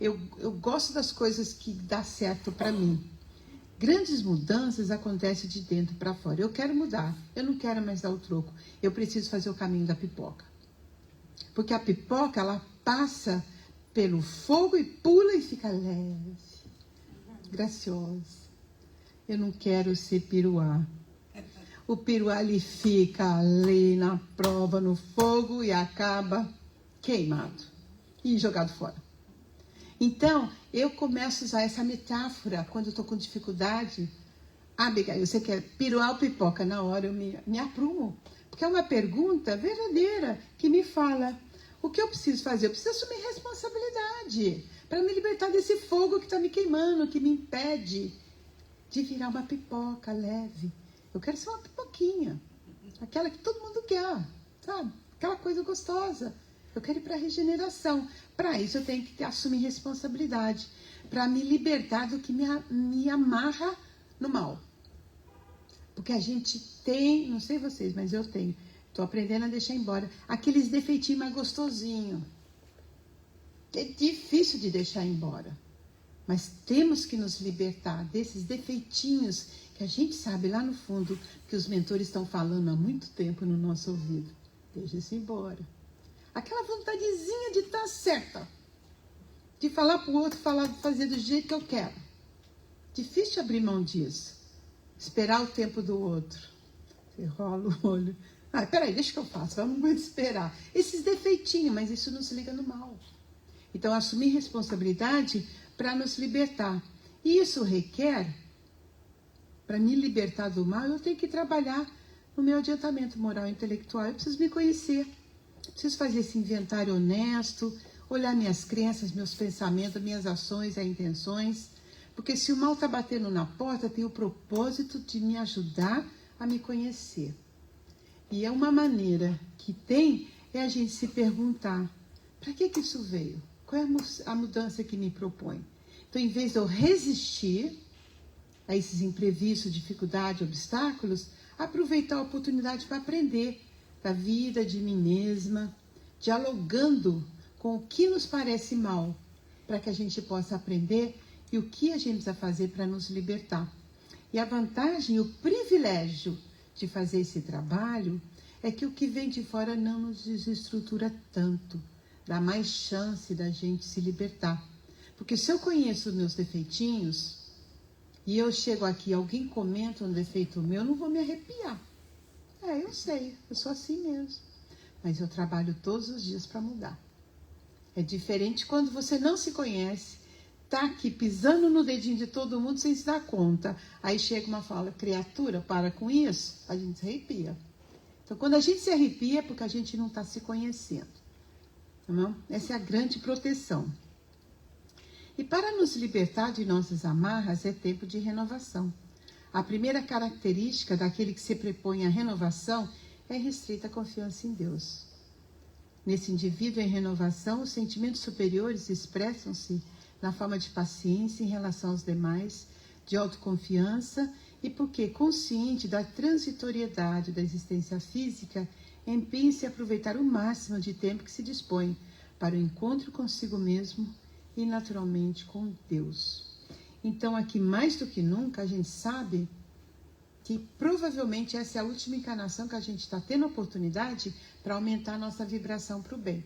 eu gosto das coisas que dá certo para mim. Grandes mudanças acontecem de dentro para fora. Eu quero mudar, eu não quero mais dar o troco. Eu preciso fazer o caminho da pipoca. Porque a pipoca, ela passa pelo fogo e pula e fica leve, graciosa. Eu não quero ser piruá. O piruá, ele fica ali na prova, no fogo e acaba queimado e jogado fora. Então, eu começo a usar essa metáfora quando eu estou com dificuldade. Ah, Abigail, você quer piruá ou pipoca? Na hora eu me aprumo. Porque é uma pergunta verdadeira que me fala o que eu preciso fazer. Eu preciso assumir responsabilidade para me libertar desse fogo que está me queimando, que me impede de virar uma pipoca leve. Eu quero ser uma pipoquinha, aquela que todo mundo quer, sabe? Aquela coisa gostosa. Eu quero ir para a regeneração. Para isso eu tenho que assumir responsabilidade, para me libertar do que me amarra no mal. Porque a gente tem, não sei vocês, mas eu tenho, estou aprendendo a deixar embora aqueles defeitinhos mais gostosinhos. É difícil de deixar embora. Mas temos que nos libertar desses defeitinhos que a gente sabe lá no fundo que os mentores estão falando há muito tempo no nosso ouvido. Deixa-se embora. Aquela vontadezinha de estar certa. de falar para o outro, fazer do jeito que eu quero. Difícil abrir mão disso. Esperar o tempo do outro. Você rola o olho. Peraí, deixa que eu faço, vamos muito esperar. Esses defeitinhos, mas isso não se liga no mal. Então, assumir responsabilidade para nos libertar. E isso requer, para me libertar do mal, eu tenho que trabalhar no meu adiantamento moral e intelectual. Eu preciso me conhecer. Preciso fazer esse inventário honesto, olhar minhas crenças, meus pensamentos, minhas ações e intenções. Porque se o mal está batendo na porta, tem o propósito de me ajudar a me conhecer. E é uma maneira que tem é a gente se perguntar, para que isso veio? Qual é a mudança que me propõe? Então, em vez de eu resistir a esses imprevistos, dificuldades, obstáculos, aproveitar a oportunidade para aprender da vida, de mim mesma, dialogando com o que nos parece mal, para que a gente possa aprender e o que a gente precisa fazer para nos libertar. E a vantagem, o privilégio de fazer esse trabalho é que o que vem de fora não nos desestrutura tanto, dá mais chance da gente se libertar. Porque se eu conheço os meus defeitinhos e eu chego aqui e alguém comenta um defeito meu, eu não vou me arrepiar. Eu sei, eu sou assim mesmo. Mas eu trabalho todos os dias para mudar. É diferente quando você não se conhece, tá aqui pisando no dedinho de todo mundo sem se dar conta. Aí chega uma fala, criatura, para com isso, a gente se arrepia. Então, quando a gente se arrepia, é porque a gente não está se conhecendo. Não? Essa é a grande proteção. E para nos libertar de nossas amarras, é tempo de renovação. A primeira característica daquele que se propõe à renovação é restrita confiança em Deus. Nesse indivíduo em renovação, os sentimentos superiores expressam-se na forma de paciência em relação aos demais, de autoconfiança e porque, consciente da transitoriedade da existência física, empenhe-se em aproveitar o máximo de tempo que se dispõe para o encontro consigo mesmo e, naturalmente, com Deus. Então, aqui, mais do que nunca, a gente sabe que provavelmente essa é a última encarnação que a gente está tendo oportunidade para aumentar a nossa vibração para o bem.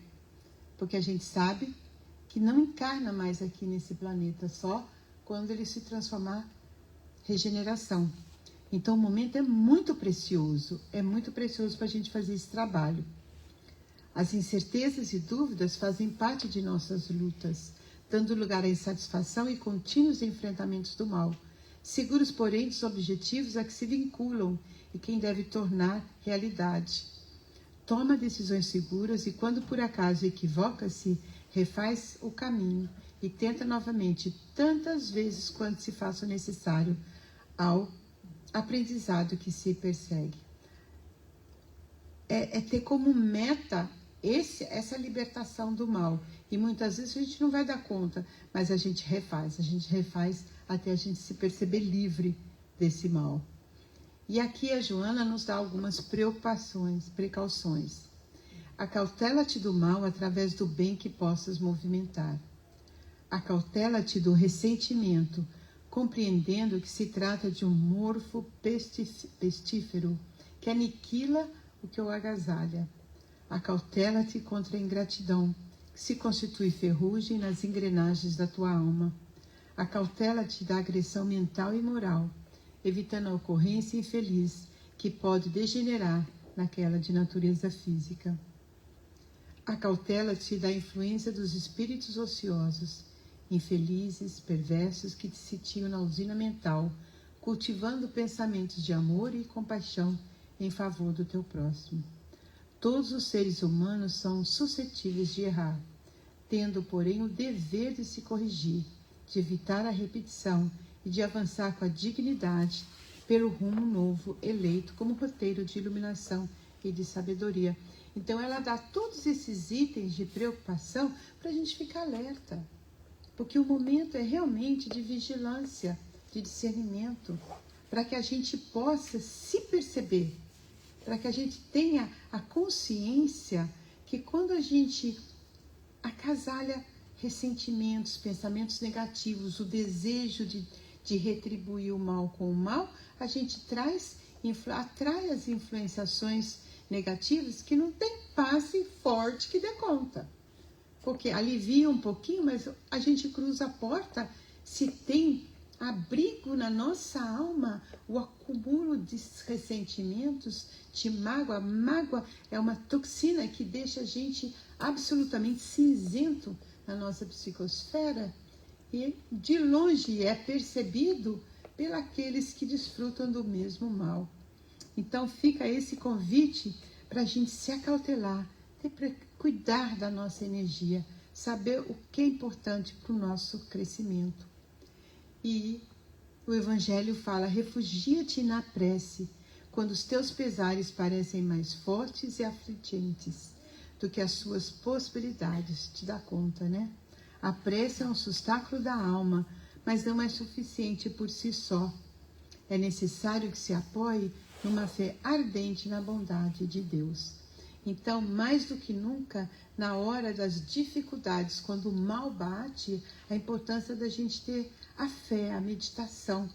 Porque a gente sabe que não encarna mais aqui nesse planeta, só quando ele se transformar em regeneração. Então, o momento é muito precioso para a gente fazer esse trabalho. As incertezas e dúvidas fazem parte de nossas lutas, dando lugar à insatisfação e contínuos enfrentamentos do mal, seguros, porém, dos objetivos a que se vinculam e quem deve tornar realidade. Toma decisões seguras e, quando por acaso equivoca-se, refaz o caminho e tenta novamente tantas vezes quanto se faça necessário ao aprendizado que se persegue. É ter como meta essa libertação do mal. E muitas vezes a gente não vai dar conta, mas a gente refaz até a gente se perceber livre desse mal. E aqui a Joana nos dá algumas precauções. Acautela-te do mal através do bem que possas movimentar. Acautela-te do ressentimento, compreendendo que se trata de um morfo pestífero que aniquila o que o agasalha. Acautela-te contra a ingratidão, que se constitui ferrugem nas engrenagens da tua alma. Acautela-te da agressão mental e moral, evitando a ocorrência infeliz que pode degenerar naquela de natureza física. Acautela-te da influência dos espíritos ociosos, infelizes, perversos, que te sitiam na usina mental, cultivando pensamentos de amor e compaixão em favor do teu próximo. Todos os seres humanos são suscetíveis de errar, tendo, porém, o dever de se corrigir, de evitar a repetição e de avançar com a dignidade pelo rumo novo eleito como roteiro de iluminação e de sabedoria. Então, ela dá todos esses itens de preocupação para a gente ficar alerta, porque o momento é realmente de vigilância, de discernimento, para que a gente possa se perceber, para que a gente tenha a consciência que quando a gente acasalha ressentimentos, pensamentos negativos, o desejo de retribuir o mal com o mal, a gente atrai as influenciações negativas que não tem passe forte que dê conta. porque alivia um pouquinho, mas a gente cruza a porta se tem abrigo na nossa alma o acúmulo de ressentimentos, de mágoa. Mágoa é uma toxina que deixa a gente absolutamente cinzento na nossa psicosfera e de longe é percebido pelos que desfrutam do mesmo mal. Então fica esse convite para a gente se acautelar, cuidar da nossa energia, saber o que é importante para o nosso crescimento. E o Evangelho fala: refugia-te na prece, quando os teus pesares parecem mais fortes e afligentes do que as suas possibilidades. Te dá conta, né? A prece é um sustáculo da alma, mas não é suficiente por si só. É necessário que se apoie numa fé ardente na bondade de Deus. Então, mais do que nunca, na hora das dificuldades, quando o mal bate, a importância da gente ter a fé, a meditação.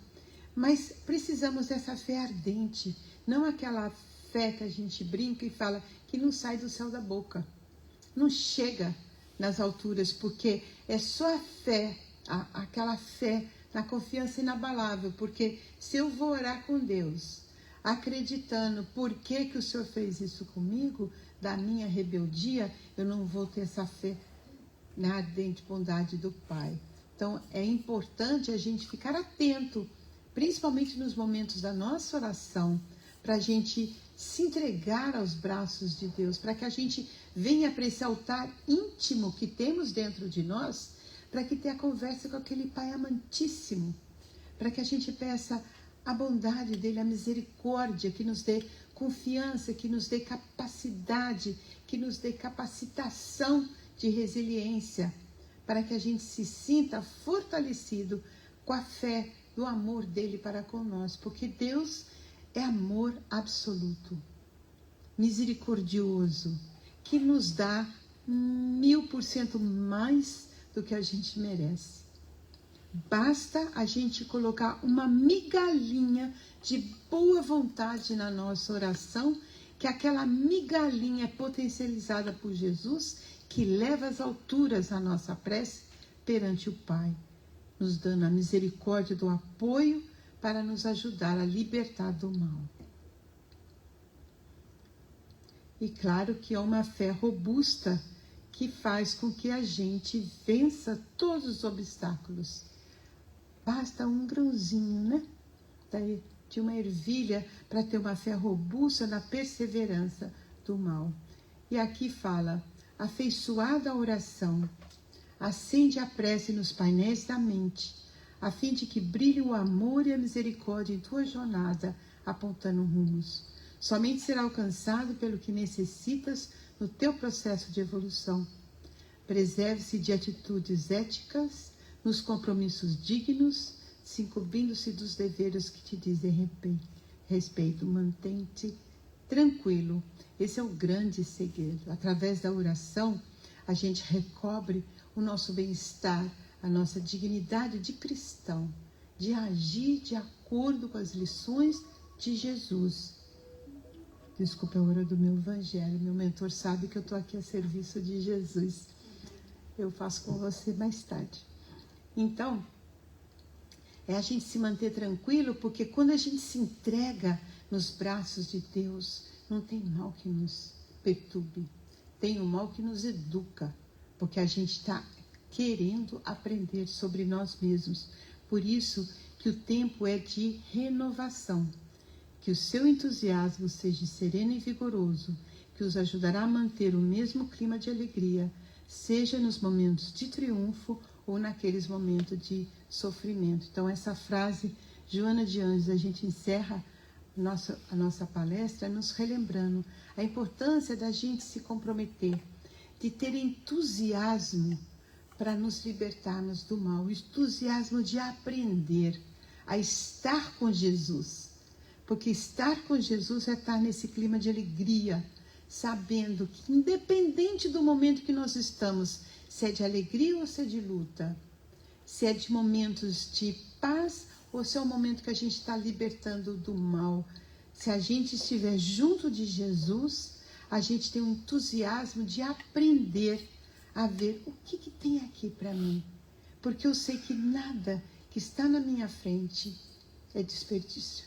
Mas precisamos dessa fé ardente, não aquela fé que a gente brinca e fala que não sai do céu da boca. Não chega nas alturas, porque é só a fé, aquela fé na confiança inabalável. Porque se eu vou orar com Deus, acreditando por que o Senhor fez isso comigo, da minha rebeldia, eu não vou ter essa fé na ardente bondade do Pai. Então, é importante a gente ficar atento, principalmente nos momentos da nossa oração, para a gente se entregar aos braços de Deus, para que a gente venha para esse altar íntimo que temos dentro de nós, para que tenha conversa com aquele Pai amantíssimo, para que a gente peça a bondade dele, a misericórdia, que nos dê confiança, que nos dê capacidade, que nos dê capacitação de resiliência, para que a gente se sinta fortalecido com a fé do amor dele para conosco, porque Deus é amor absoluto, misericordioso, que nos dá 1000% mais do que a gente merece. Basta a gente colocar uma migalhinha de boa vontade na nossa oração, que aquela migalhinha é potencializada por Jesus, que leva às alturas a nossa prece perante o Pai, nos dando a misericórdia do apoio para nos ajudar a libertar do mal. E claro que é uma fé robusta que faz com que a gente vença todos os obstáculos. Basta um grãozinho, né? De uma ervilha para ter uma fé robusta na perseverança do mal. E aqui fala: afeiçoada a oração, acende a prece nos painéis da mente, a fim de que brilhe o amor e a misericórdia em tua jornada, apontando rumos. Somente será alcançado pelo que necessitas no teu processo de evolução. Preserve-se de atitudes éticas, nos compromissos dignos, se incumbindo-se dos deveres que te dizem respeito. Mantém-te tranquilo. Esse é o grande segredo. Através da oração, a gente recobre o nosso bem-estar, a nossa dignidade de cristão, de agir de acordo com as lições de Jesus. Desculpa a hora do meu evangelho. Meu mentor sabe que eu estou aqui a serviço de Jesus. Eu faço com você mais tarde. Então, é a gente se manter tranquilo, porque quando a gente se entrega nos braços de Deus, não tem mal que nos perturbe. Tem o mal que nos educa, porque a gente está querendo aprender sobre nós mesmos. Por isso que o tempo é de renovação. Que o seu entusiasmo seja sereno e vigoroso, que os ajudará a manter o mesmo clima de alegria, seja nos momentos de triunfo ou naqueles momentos de sofrimento. Então, essa frase, Joana de Anjos, a gente encerra a nossa palestra nos relembrando a importância da gente se comprometer, de ter entusiasmo para nos libertarmos do mal, o entusiasmo de aprender a estar com Jesus. Porque estar com Jesus é estar nesse clima de alegria, sabendo que independente do momento que nós estamos, se é de alegria ou se é de luta, se é de momentos de paz ou se é o momento que a gente está libertando do mal, se a gente estiver junto de Jesus, a gente tem um entusiasmo de aprender a ver o que tem aqui para mim. Porque eu sei que nada que está na minha frente é desperdício.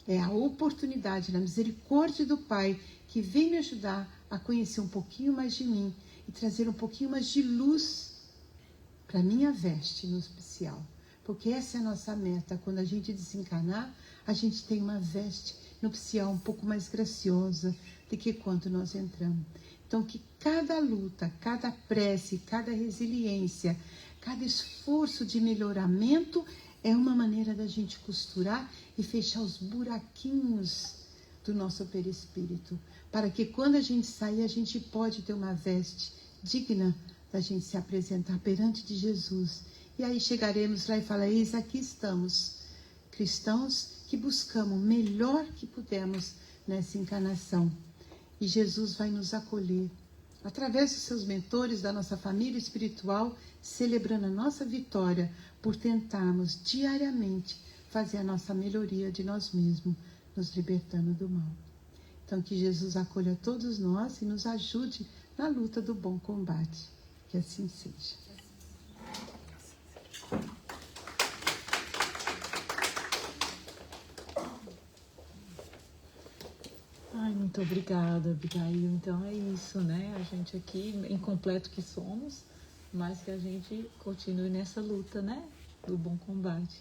É a oportunidade, na misericórdia do Pai, que vem me ajudar a conhecer um pouquinho mais de mim e trazer um pouquinho mais de luz para minha veste nupcial. Porque essa é a nossa meta. Quando a gente desencarnar, a gente tem uma veste nupcial um pouco mais graciosa do que quando nós entramos. Então, que cada luta, cada prece, cada resiliência, cada esforço de melhoramento é uma maneira da gente costurar e fechar os buraquinhos do nosso perispírito, para que quando a gente sair, a gente pode ter uma veste digna da gente se apresentar perante de Jesus. E aí chegaremos lá e falar: eis, aqui estamos, cristãos que buscamos o melhor que pudemos nessa encarnação. E Jesus vai nos acolher, através dos seus mentores, da nossa família espiritual, celebrando a nossa vitória por tentarmos diariamente fazer a nossa melhoria de nós mesmos, nos libertando do mal. Então, que Jesus acolha todos nós e nos ajude na luta do bom combate. Que assim seja. Ai, muito obrigada, Abigail. Então é isso, né? A gente aqui, incompleto que somos, mas que a gente continue nessa luta, né? Do bom combate.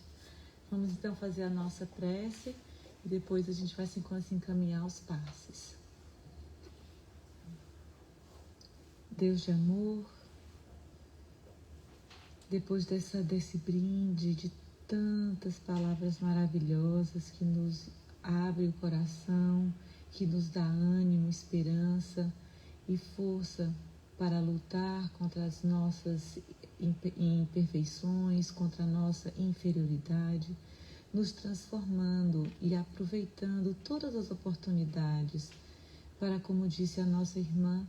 Vamos então fazer a nossa prece e depois a gente vai se encaminhar aos passes. Deus de amor, depois desse brinde de tantas palavras maravilhosas que nos abre o coração, que nos dá ânimo, esperança e força para lutar contra as nossas imperfeições, contra a nossa inferioridade, nos transformando e aproveitando todas as oportunidades para, como disse a nossa irmã,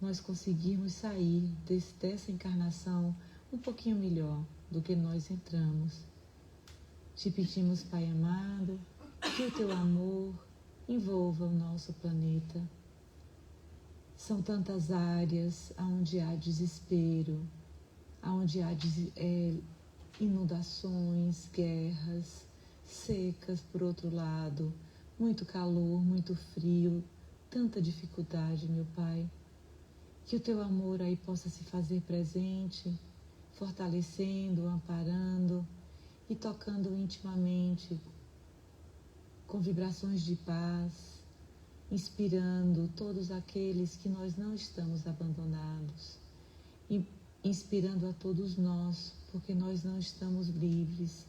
nós conseguirmos sair dessa encarnação um pouquinho melhor do que nós entramos. Te pedimos, Pai amado, que o teu amor envolva o nosso planeta. São tantas áreas onde há desespero, onde há inundações, guerras, secas por outro lado, muito calor, muito frio, tanta dificuldade, meu Pai. Que o teu amor aí possa se fazer presente, fortalecendo, amparando e tocando intimamente com vibrações de paz, inspirando todos aqueles que nós não estamos abandonados, e inspirando a todos nós, porque nós não estamos livres.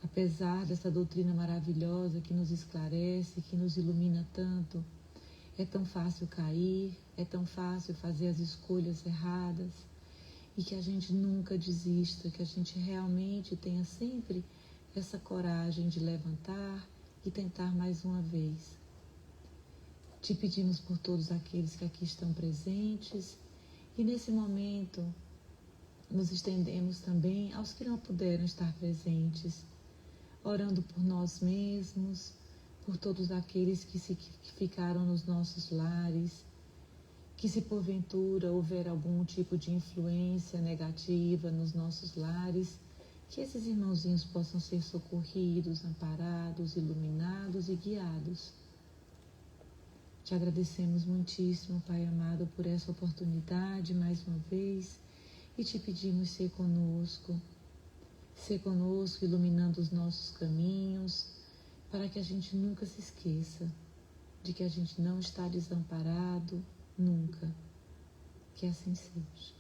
Apesar dessa doutrina maravilhosa que nos esclarece, que nos ilumina tanto, é tão fácil cair, é tão fácil fazer as escolhas erradas, e que a gente nunca desista, que a gente realmente tenha sempre essa coragem de levantar e tentar mais uma vez. Te pedimos por todos aqueles que aqui estão presentes e nesse momento nos estendemos também aos que não puderam estar presentes, orando por nós mesmos, por todos aqueles que ficaram nos nossos lares, que se porventura houver algum tipo de influência negativa nos nossos lares, que esses irmãozinhos possam ser socorridos, amparados, iluminados e guiados. Te agradecemos muitíssimo, Pai amado, por essa oportunidade mais uma vez e te pedimos ser conosco iluminando os nossos caminhos, para que a gente nunca se esqueça de que a gente não está desamparado, nunca. Que assim seja.